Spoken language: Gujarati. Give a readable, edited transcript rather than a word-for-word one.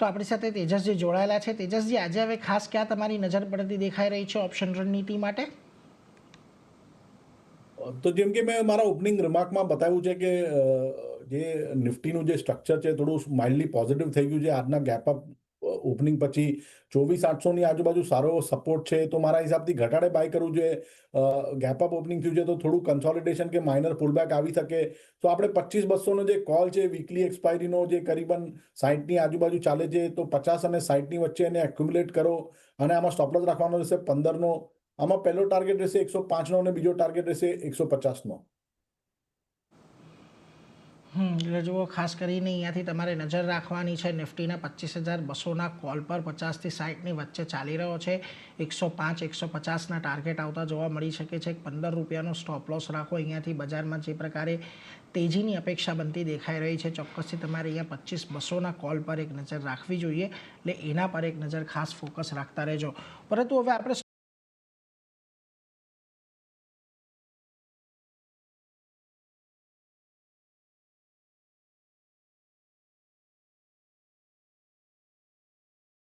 તો આપણી સાથે તેજસજી જોડાયેલા છે. તેજસજી, આજે હવે ખાસ ક્યાં તમારી નજર પડતી દેખાઈ રહી છે ઓપ્શન રણનીતિ માટે? તો જેમ કે મેં મારા ઓપનિંગ રિમાર્કમાં બતાવ્યું છે કે જે નિફ્ટીનું જે સ્ટ્રક્ચર છે થોડું માઇલ્ડલી પોઝિટિવ થઈ ગયું છે. આજના ગેપ અપ ઓપનિંગ પછી 24,800ની આજુબાજુ સારો સપોર્ટ છે, તો મારા હિસાબથી ઘટાડે બાય કરવું જોઈએ. ગેપ અપ ઓપનિંગ થયું છે તો થોડું કન્સોલિડેશન કે માઇનર પુલબેક આવી શકે. તો આપણે 25,200નો જે કોલ છે વીકલી એક્સપાયરીનો જે કરીબન 60ની આજુબાજુ ચાલે છે, તો 50 અને 60ની વચ્ચે એને એક્યુમ્યુલેટ કરો અને આમાં સ્ટોપ લોસ રાખવાનો રહેશે 15નો. આમાં પહેલો ટાર્ગેટ રહેશે 105નો અને બીજો ટાર્ગેટ રહેશે 150નો. એટલે જુઓ, ખાસ કરીને અહીંયાથી તમારે નજર રાખવાની છે. નિફ્ટીના 25,200ના કોલ પર 50થી 60ની વચ્ચે ચાલી રહ્યો છે. 105, 150ના ટાર્ગેટ આવતા જોવા મળી શકે છે. 15 રૂપિયાનો સ્ટોપ લોસ રાખો. અહીંયાથી બજારમાં જે પ્રકારે તેજીની અપેક્ષા બનતી દેખાઈ રહી છે, ચોક્કસથી તમારે અહીંયા 25,200ના કોલ પર એક નજર રાખવી જોઈએ. એટલે એના પર એક નજર ખાસ ફોકસ રાખતા રહેજો. પરંતુ હવે આપણે